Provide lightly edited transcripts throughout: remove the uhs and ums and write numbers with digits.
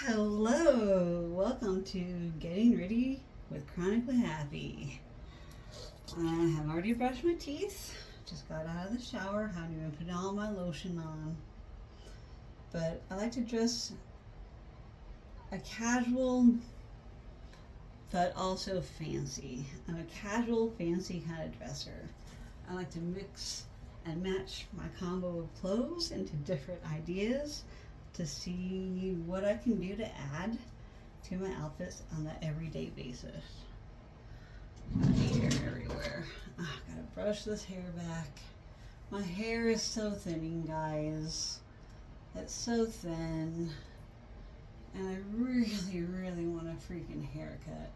Hello, welcome to Getting Ready with Chronically Happy. I have already brushed my teeth, just got out of the shower, haven't even put all my lotion on. But I like to dress a casual but also fancy. I'm a casual, fancy kind of dresser. I like to mix and match my combo of clothes into different ideas to see what I can do to add to my outfits on an everyday basis. Hair everywhere. Gotta brush this hair back. My hair is so thinning, guys. It's so thin. And I really want a freaking haircut.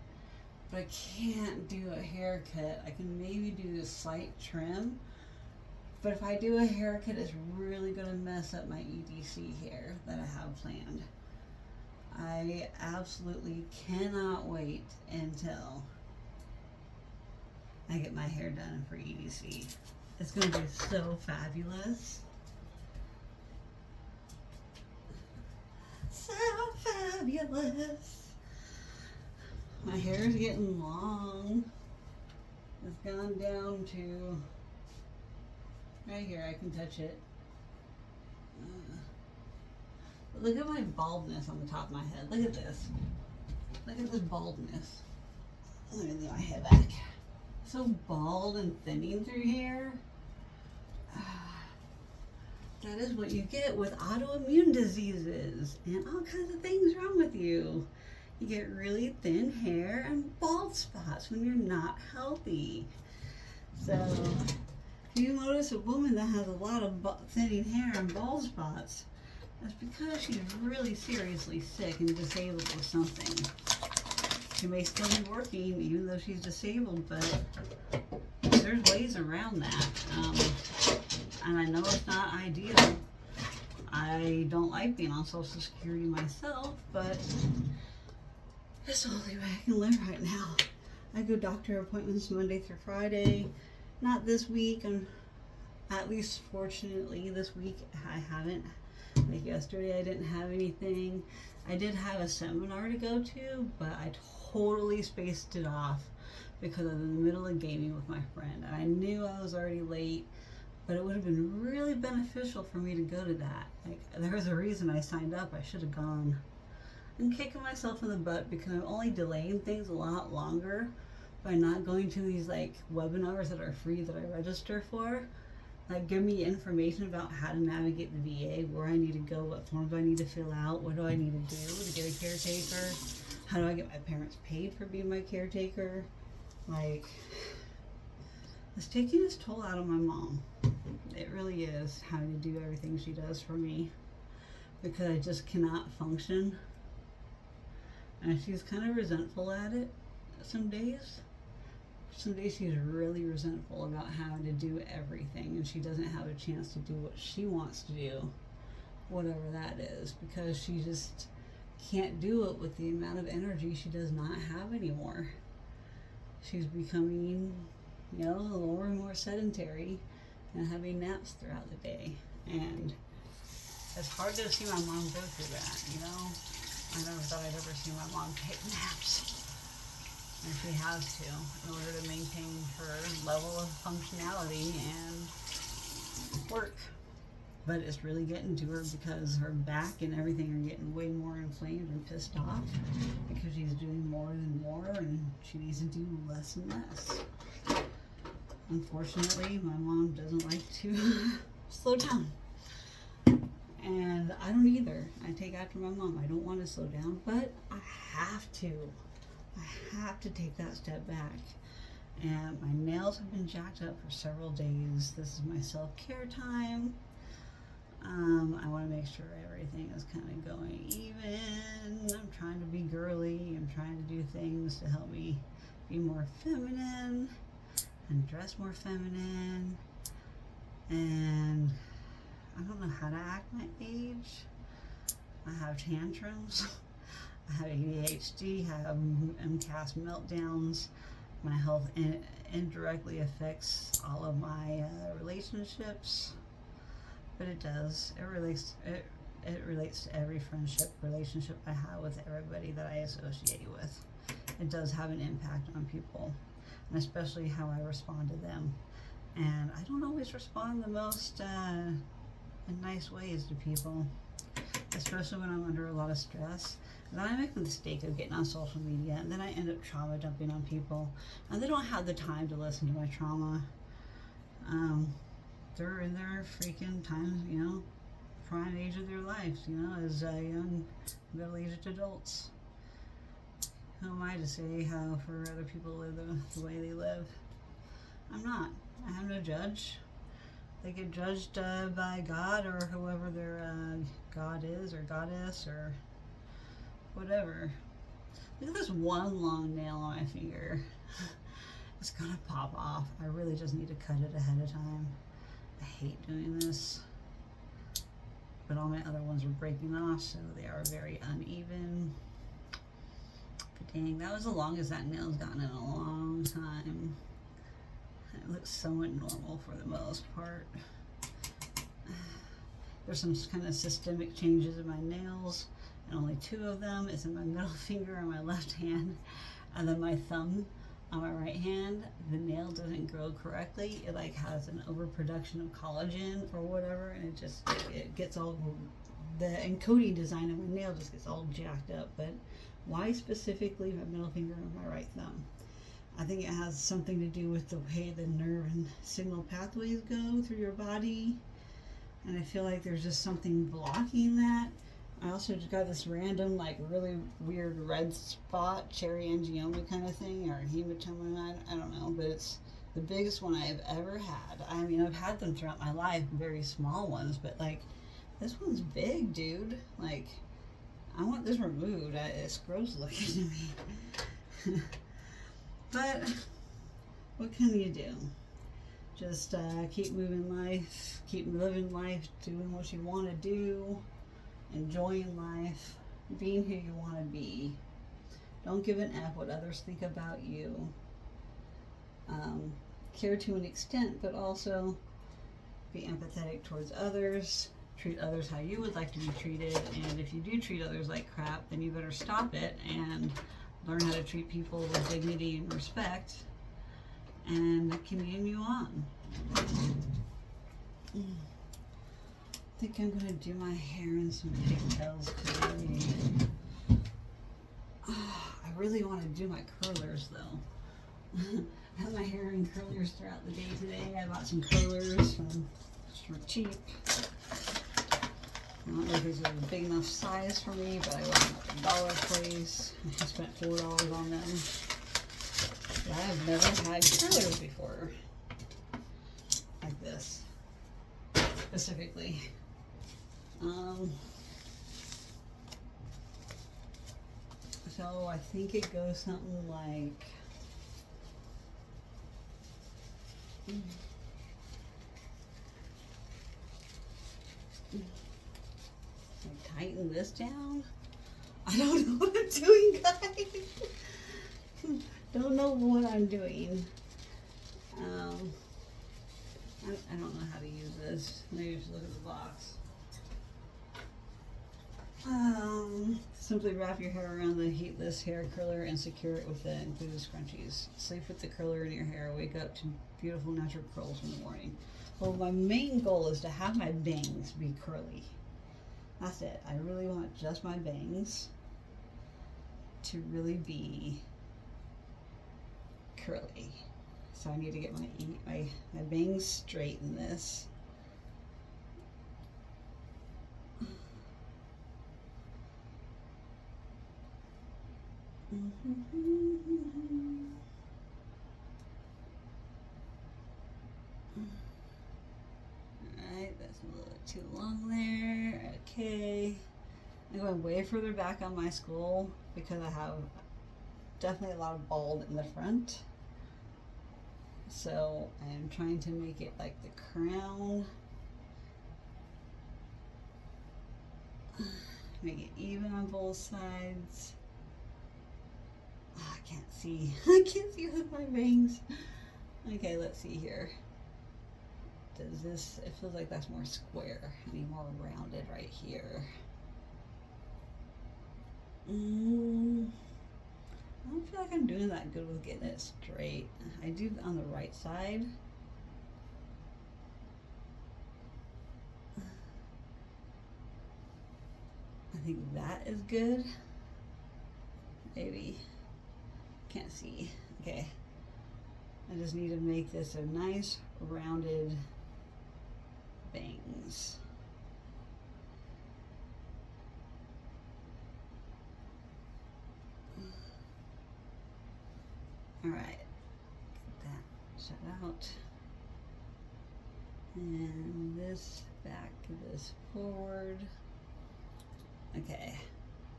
But I can't do a haircut. I can maybe do a slight trim. But if I do a haircut, it's really going to mess up my EDC hair that I have planned. I absolutely cannot wait until I get my hair done for EDC. It's going to be so fabulous. So fabulous. My hair is getting long. It's gone down to right here. I can touch it. Look at my baldness on the top of my head. Look at this. Look at this baldness. Let me lay my head back. So bald and thinning through here. That is what you get with autoimmune diseases and all kinds of things wrong with you. You get really thin hair and bald spots when you're not healthy. So if you notice a woman that has a lot of thinning hair and bald spots, that's because she's really seriously sick and disabled with something. She may still be working even though she's disabled, but there's ways around that. And I know it's not ideal. I don't like being on Social Security myself, but it's the only way I can live right now. I go doctor appointments Monday through Friday. Not this week. At least fortunately this week I haven't. Like yesterday I didn't have anything. I did have a seminar to go to, but I totally spaced it off because I was in the middle of gaming with my friend. And I knew I was already late, but it would have been really beneficial for me to go to that. Like, there was a reason I signed up. I should have gone. I'm kicking myself in the butt because I'm only delaying things a lot longer by not going to these like webinars that are free that I register for. Like, give me information about how to navigate the VA, where I need to go, what forms do I need to fill out, what do I need to do to get a caretaker, how do I get my parents paid for being my caretaker. Like, it's taking its toll out of my mom. It really is, having to do everything she does for me because I just cannot function. And she's kind of resentful at it some days. Some days she's really resentful about having to do everything and she doesn't have a chance to do what she wants to do, whatever that is, because she just can't do it with the amount of energy she does not have anymore. She's becoming, a little more sedentary and having naps throughout the day. And it's hard to see my mom go through that, I never thought I'd ever see my mom take naps. And she has to in order to maintain her level of functionality and work. But it's really getting to her because her back and everything are getting way more inflamed and pissed off because she's doing more and more and she needs to do less and less. Unfortunately, my mom doesn't like to slow down. And I don't either. I take after my mom. I don't want to slow down, but I have to. I have to take that step back. And my nails have been jacked up for several days. This is my self-care time. I want to make sure everything is kind of going even. I'm trying to be girly. I'm trying to do things to help me be more feminine and dress more feminine. And I don't know how to act my age. I have tantrums. I have ADHD, I have MCAS meltdowns. My health indirectly affects all of my relationships, but it does. It it relates to every friendship, relationship I have with everybody that I associate with. It does have an impact on people, and especially how I respond to them. And I don't always respond the most in nice ways to people, especially when I'm under a lot of stress. And then I make the mistake of getting on social media, and then I end up trauma dumping on people, and they don't have the time to listen to my trauma. They're in their freaking time, prime age of their lives, as young middle-aged adults. Who am I to say how for other people to live the way they live? I'm not. I have no judge. They get judged by God or whoever their God is or goddess or whatever. Look at this one long nail on my finger. It's gonna pop off. I really just need to cut it ahead of time. I hate doing this. But all my other ones are breaking off, so they are very uneven. But dang, that was the longest that nail's gotten in a long time. It looks somewhat normal for the most part. There's some kind of systemic changes in my nails, and only 2 of them is in my middle finger on my left hand, and then my thumb on my right hand. The nail doesn't grow correctly. It like has an overproduction of collagen or whatever, and it gets all, the encoding design of my nail just gets all jacked up. But why specifically my middle finger and my right thumb? I think it has something to do with the way the nerve and signal pathways go through your body, and I feel like there's just something blocking that. I also just got this random, like, really weird red spot, cherry angioma kind of thing, or hematoma, I don't know, but it's the biggest one I've ever had. I mean, I've had them throughout my life, very small ones, but, like, this one's big, dude. Like, I want this removed. It's gross looking to me. But what can you do? Just keep moving life, keep living life, doing what you want to do, enjoying life, being who you want to be. Don't give an F what others think about you. Care to an extent, but also be empathetic towards others. Treat others how you would like to be treated. And if you do treat others like crap, then you better stop it and learn how to treat people with dignity and respect, and continue on. I think I'm going to do my hair in some pigtails today. I really want to do my curlers though. I have my hair in curlers throughout the day today. I bought some curlers for cheap. I don't know if these are a big enough size for me, but I went to the dollar place. I spent $4 on them. But I have never had curlers before. Like this. Specifically. So I think it goes something like... tighten this down. I don't know what I'm doing, guys. Don't know what I'm doing. I don't know how to use this. Maybe just look at the box. Simply wrap your hair around the heatless hair curler and secure it with the included scrunchies. Sleep with the curler in your hair. Wake up to beautiful natural curls in the morning. Well, my main goal is to have my bangs be curly. That's it. I really want just my bangs to really be curly. So I need to get my bangs straight in this. Alright, that's a little too long there. Okay. I'm going way further back on my skull because I have definitely a lot of bald in the front. So I'm trying to make it like the crown. Make it even on both sides. Oh, I can't see. I can't see with my bangs. Okay, let's see here. Does this, it feels like that's more square. I need more rounded right here. I don't feel like I'm doing that good with getting it straight. I do on the right side. I think that is good. Maybe. Can't see. Okay. I just need to make this a nice rounded bangs. All right, get that shut out. And this back, this forward. Okay,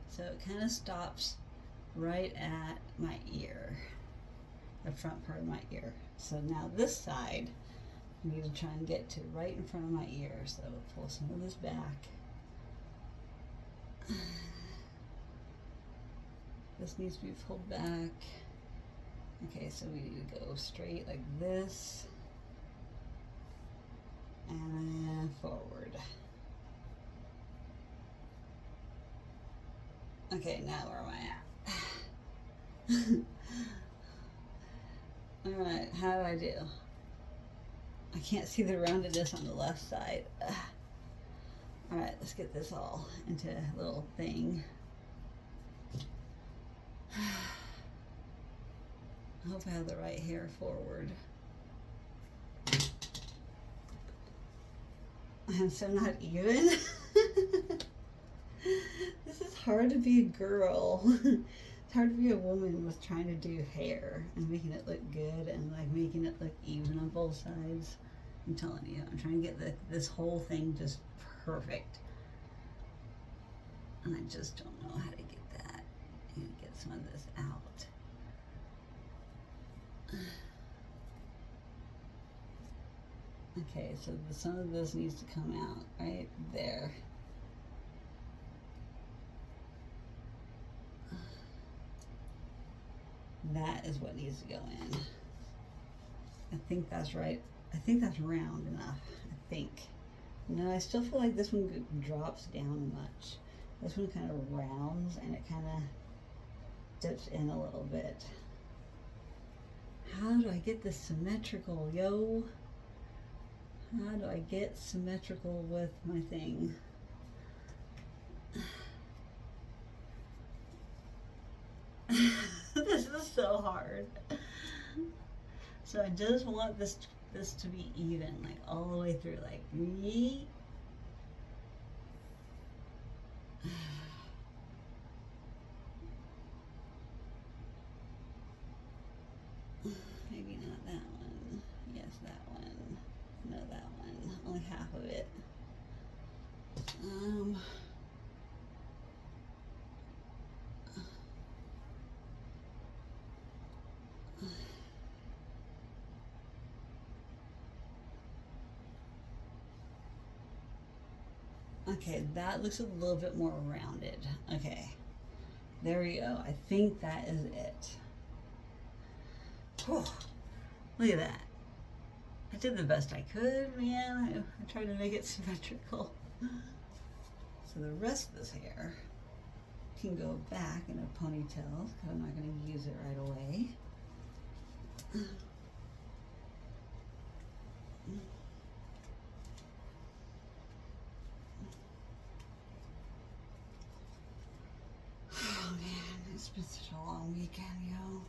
so it kind of stops right at my ear, the front part of my ear. So now this side, I need to try and get to right in front of my ear. So pull some of this back. This needs to be pulled back. Okay, so we need to go straight like this. And then forward. Okay, now where am I at? Alright, how did I do? I can't see the roundedness on the left side. Alright, let's get this all into a little thing. I hope I have the right hair forward. I'm so not even. This is hard to be a girl. It's hard to be a woman with trying to do hair and making it look good and like making it look even on both sides. I'm telling you, I'm trying to get this whole thing just perfect. And I just don't know how to get that. I need to get some of this out. Okay, so some of this needs to come out right there. That is what needs to go in. I think that's right. I think that's round enough. I think. No, I still feel like this one drops down much. This one kind of rounds and it kind of dips in a little bit. How do I get this symmetrical, yo? How do I get symmetrical with my thing? This is so hard. So I just want this to be even, like all the way through, like yeet. Maybe not that one. Yes, that one. No, that one. Only half of it. Okay, that looks a little bit more rounded. Okay, there we go. I think that is it. Whew. Look at that. I did the best I could, man. I tried to make it symmetrical. So the rest of this hair can go back in a ponytail because I'm not going to use it right away. Oh man, it's been such a long weekend, yo.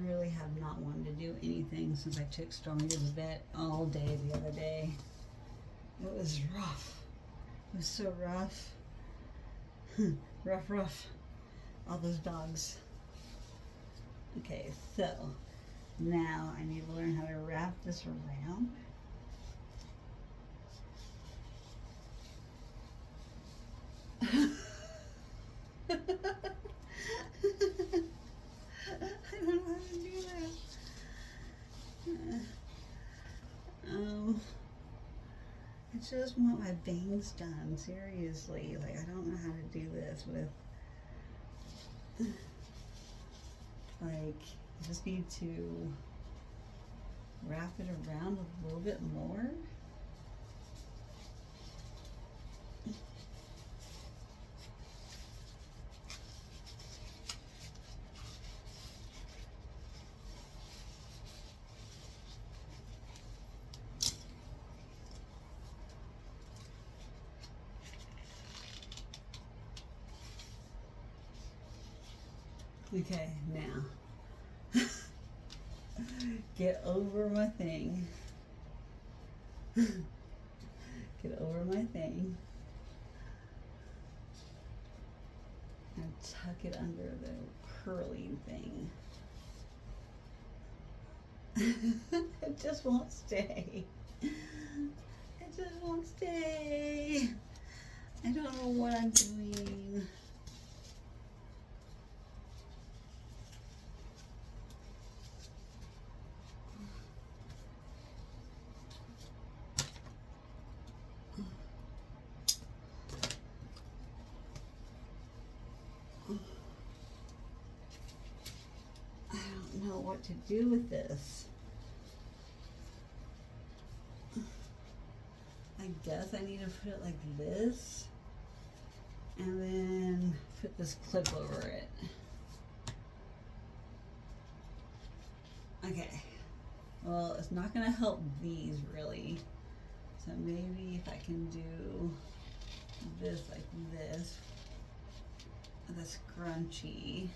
Really have not wanted to do anything since I took Stormy to the vet all day the other day. It was rough. It was so rough. rough. All those dogs. Okay, so now I need to learn how to wrap this around. I don't know how to do that. I just want my bangs done, seriously. Like, I don't know how to do this with, like, I just need to wrap it around a little bit more. Okay, now get over my thing. Get over my thing and tuck it under the curling thing. It just won't stay. It just won't stay. I don't know what I'm doing. What to do with this. I guess I need to put it like this and then put this clip over it. Okay, well, it's not gonna help these really, so maybe if I can do this like this, the scrunchie.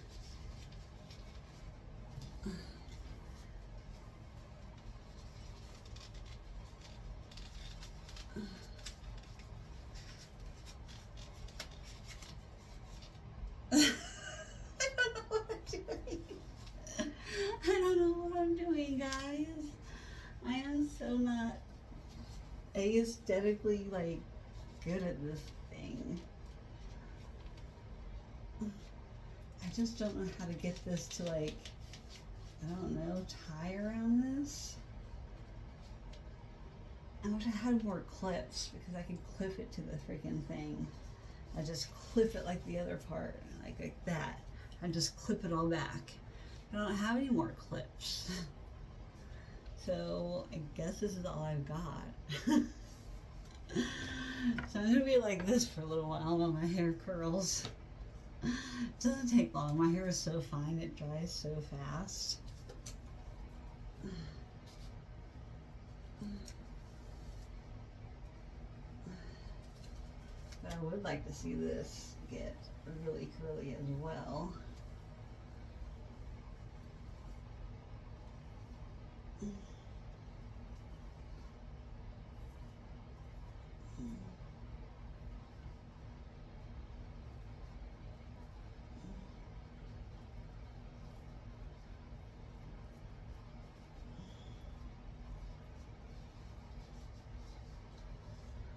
I don't know what I'm doing, guys. I am so not aesthetically like good at this thing. I just don't know how to get this to like, I don't know, tie around this. I wish I had more clips because I can clip it to the freaking thing. I just clip it like the other part, like that. I just clip it all back. I don't have any more clips. So I guess this is all I've got. So I'm gonna be like this for a little while while my hair curls. It doesn't take long. My hair is so fine, it dries so fast. But I would like to see this get really curly as well.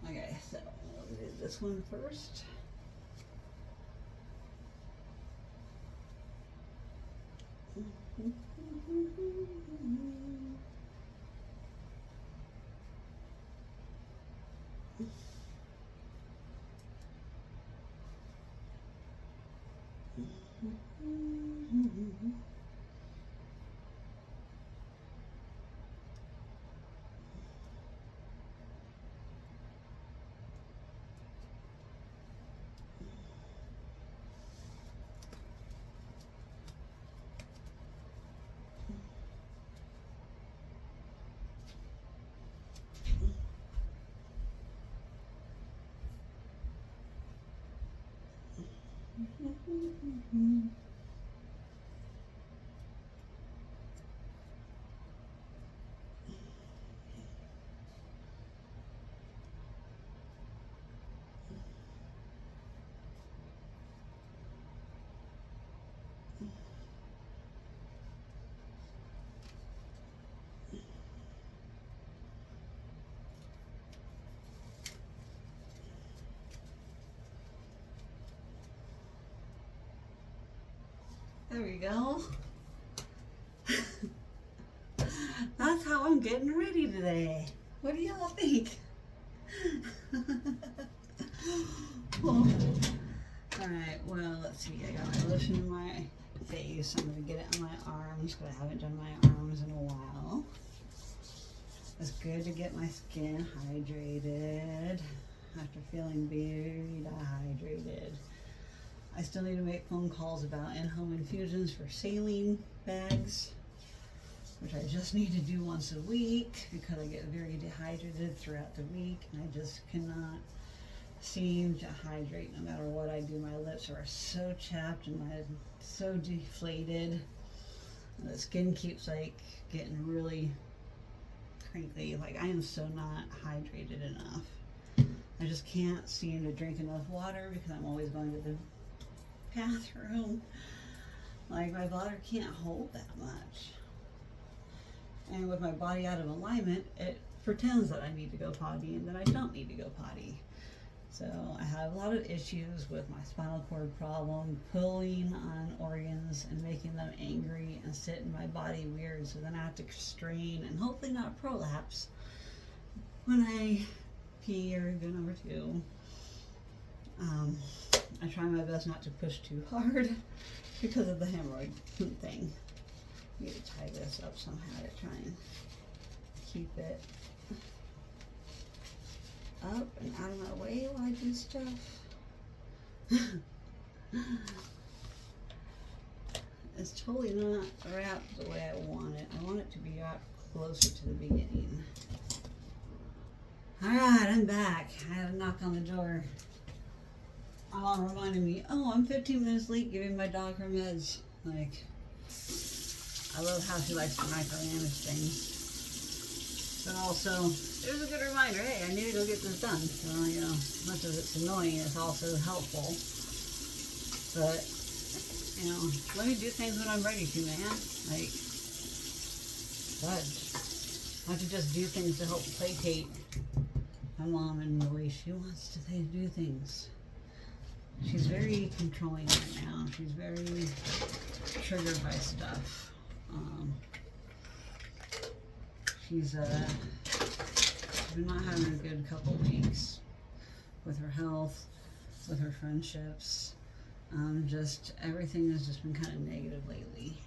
Okay, so we'll do this one first. There we go. That's how I'm getting ready today. What do y'all think? Oh. Alright, well, let's see. I got my lotion in my face. I'm going to get it on my arms, but I haven't done my arms in a while. It's good to get my skin hydrated after feeling very dehydrated. I still need to make phone calls about in-home infusions for saline bags, which I just need to do once a week because I get very dehydrated throughout the week and I just cannot seem to hydrate no matter what I do. My lips are so chapped and so deflated. The skin keeps like getting really crinkly. Like I am so not hydrated enough. I just can't seem to drink enough water because I'm always going to the bathroom. Like my bladder can't hold that much. And with my body out of alignment, it pretends that I need to go potty and that I don't need to go potty. So I have a lot of issues with my spinal cord problem, pulling on organs and making them angry and sit in my body weird. So then I have to strain and hopefully not prolapse when I pee or go number two. I try my best not to push too hard because of the hemorrhoid thing. I need to tie this up somehow to try and keep it up and out of my way while I do stuff. It's totally not wrapped the way I want it. I want it to be wrapped closer to the beginning. Alright, I'm back. I had a knock on the door. My mom reminded me, oh, I'm 15 minutes late giving my dog her meds. Like, I love how she likes to micromanage things. But also, it was a good reminder, hey, I need to go get this done. So, you know, as much as it's annoying, it's also helpful. But, you know, let me do things when I'm ready to, man. Like, fudge. I have to just do things to help placate my mom in the way she wants to do things. She's very controlling right now. She's very triggered by stuff. She's been not having a good couple weeks with her health, with her friendships. Just everything has just been kind of negative lately.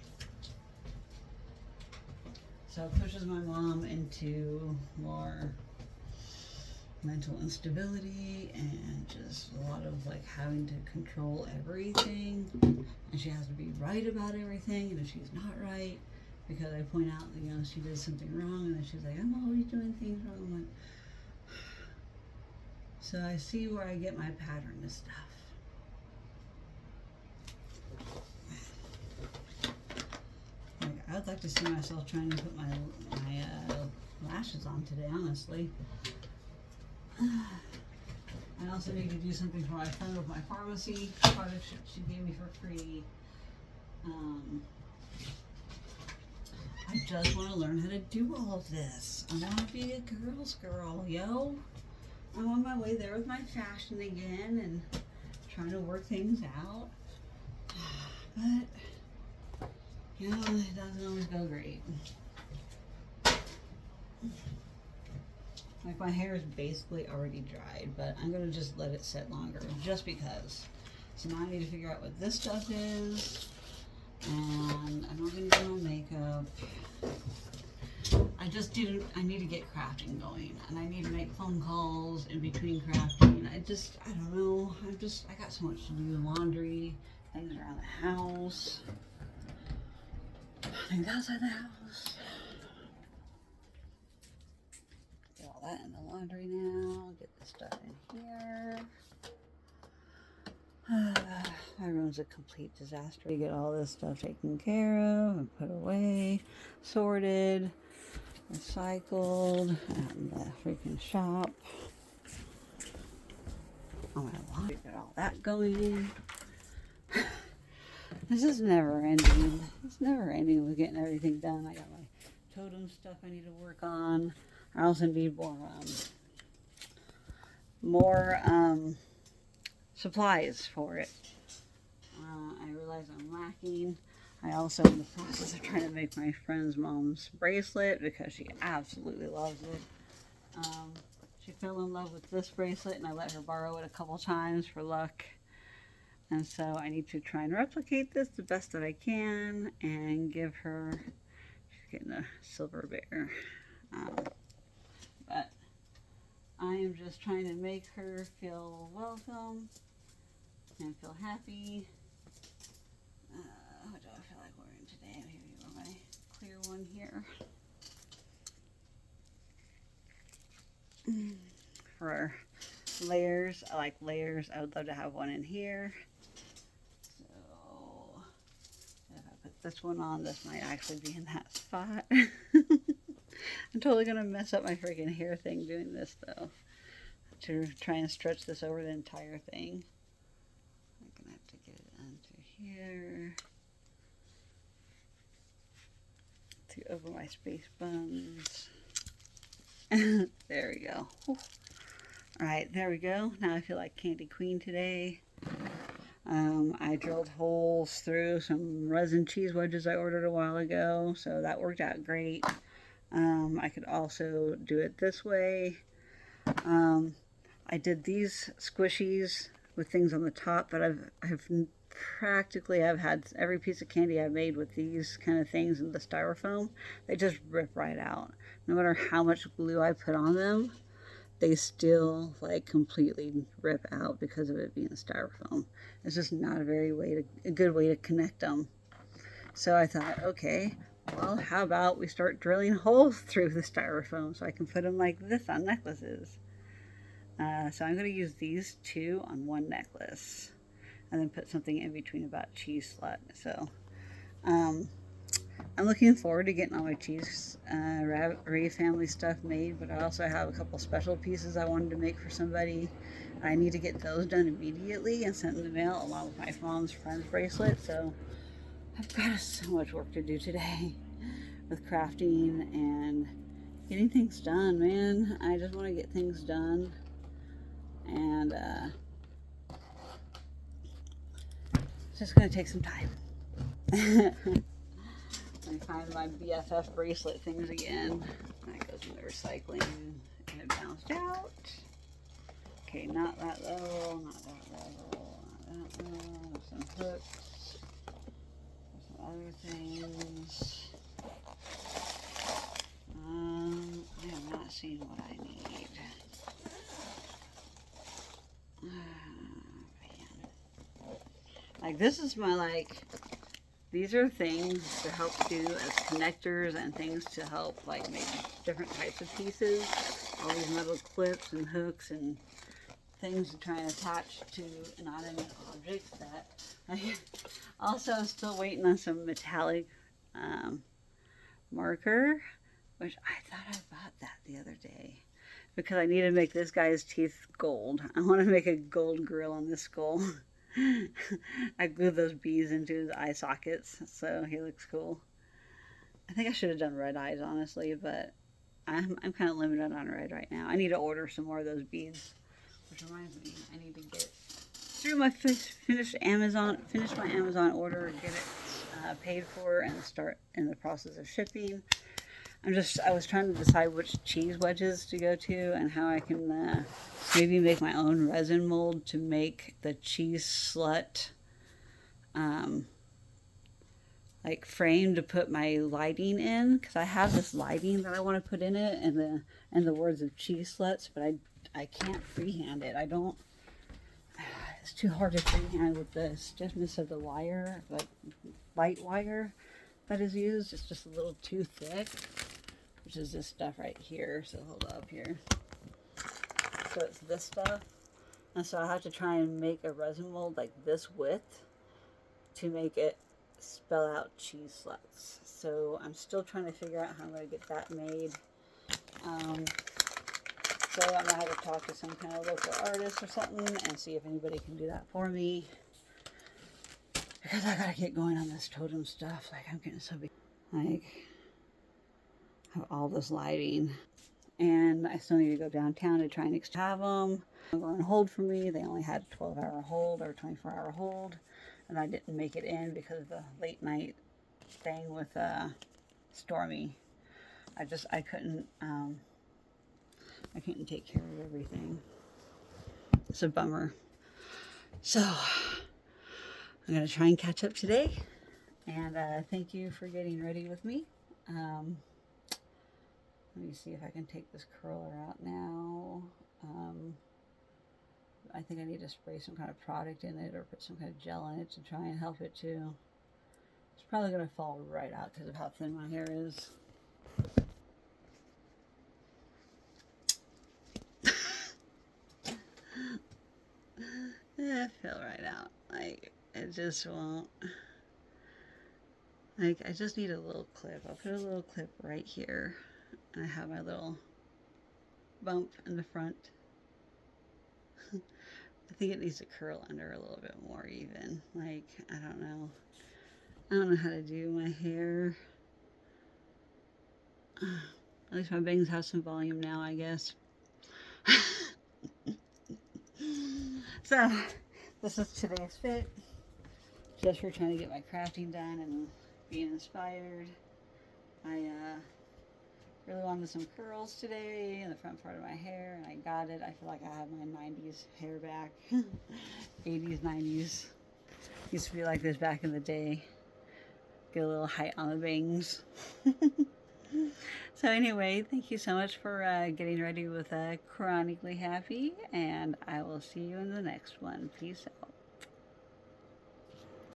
So it pushes my mom into more mental instability and just a lot of like having to control everything, and she has to be right about everything, and if she's not right, because I point out that, you know, she did something wrong, and then she's like, I'm always doing things wrong. I'm like, so I see where I get my pattern of stuff. Like, I'd like to see myself trying to put my lashes on today, honestly. I also need to do something for my friend with my pharmacy product she gave me for free. I just want to learn how to do all of this. I want to be a girl's girl, yo. I'm on my way there with my fashion again and trying to work things out. But, you know, it doesn't always go great. Like, my hair is basically already dried, but I'm going to just let it set longer, just because. So now I need to figure out what this stuff is, and I'm not going to do my makeup. I need to get crafting going, and I need to make phone calls in between crafting. I don't know, I got so much to do. Laundry, things around the house, things outside the house. That in the laundry now. Get this stuff in here. My room's a complete disaster. We get all this stuff taken care of and put away, sorted, recycled, and the freaking shop. Oh my laundry, get all that going. This is never ending. It's never ending with getting everything done. I got my totem stuff I need to work on. I also need more supplies for it. I realize I'm lacking. I also am in the process of trying to make my friend's mom's bracelet because she absolutely loves it. She fell in love with this bracelet, and I let her borrow it a couple times for luck. And so I need to try and replicate this the best that I can and give her, she's getting a silver bear. I am just trying to make her feel welcome and feel happy. What do I feel like wearing today? Maybe wear my clear one here. For layers, I like layers. I would love to have one in here. So if I put this one on, this might actually be in that spot. I'm totally gonna mess up my freaking hair thing doing this though. To try and stretch this over the entire thing. I'm gonna have to get it onto here. To over my space buns. There we go. Alright, there we go. Now I feel like Candy Queen today. I drilled holes through some resin cheese wedges I ordered a while ago, so that worked out great. I could also do it this way. I did these squishies with things on the top, but I've had every piece of candy I've made with these kind of things in the styrofoam. They just rip right out. No matter how much glue I put on them, they still like completely rip out because of it being styrofoam. It's just not a good way to connect them. So I thought, okay, well, how about we start drilling holes through the styrofoam so I can put them like this on necklaces. So I'm going to use these two on one necklace and then put something in between about cheese slut. So I'm looking forward to getting all my cheese Ray family stuff made, but I also have a couple special pieces I wanted to make for somebody. I need to get those done immediately and sent in the mail along with my mom's friend's bracelet. So I've got so much work to do today with crafting and getting things done, man. I just want to get things done. And it's just going to take some time. I find my BFF bracelet things again. That goes in the recycling and it bounced out. Okay, not that level, not that level, not that level. Some hooks, some other things. I have not seen what I need. Man. Like this is my these are things to help do as connectors and things to help like make different types of pieces. All these metal clips and hooks and things to try and attach to inanimate objects that also I'm still waiting on some metallic marker, which I thought I bought that the other day because I need to make this guy's teeth gold. I want to make a gold grill on this skull. I glued those bees into his eye sockets, so he looks cool. I think I should have done red eyes, honestly, but I'm kind of limited on red right now. I need to order some more of those beads, which reminds me, I need to get through my finish my Amazon order, get it paid for, and start in the process of shipping. I was trying to decide which cheese wedges to go to and how I can maybe make my own resin mold to make the cheese slut like frame to put my lighting in, because I have this lighting that I want to put in it and the words of cheese sluts, but I can't freehand it. It's too hard to freehand with the stiffness of the wire, but light wire that is used. It's just a little too thick, which is this stuff right here. So hold up here. So it's this stuff. And so I have to try and make a resin mold like this width to make it spell out cheese sluts. So I'm still trying to figure out how I'm going to get that made. So I'm going to have to talk to some kind of local artist or something and see if anybody can do that for me. Because I got to get going on this totem stuff. Like I'm getting so big. Like have all this lighting. And I still need to go downtown to try and have them. They were on hold for me. They only had a 12-hour hold or 24-hour hold. And I didn't make it in because of the late night thing with Stormy. I couldn't take care of everything. It's a bummer. So I'm going to try and catch up today. And thank you for getting ready with me. Let me see if I can take this curler out now. I think I need to spray some kind of product in it or put some kind of gel in it to try and help it too. It's probably going to fall right out because of how thin my hair is. It fell right out. Like, it just won't. Like, I just need a little clip. I'll put a little clip right here. And I have my little bump in the front. I think it needs to curl under a little bit more even. Like, I don't know. I don't know how to do my hair. At least my bangs have some volume now, I guess. So, this is today's fit. Just for trying to get my crafting done and being inspired. I really wanted some curls today in the front part of my hair, and I got it. I feel like I have my 90s hair back. 80s, 90s. Used to be like this back in the day. Get a little height on the bangs. So anyway, thank you so much for getting ready with Chronically Happy, and I will see you in the next one. Peace out.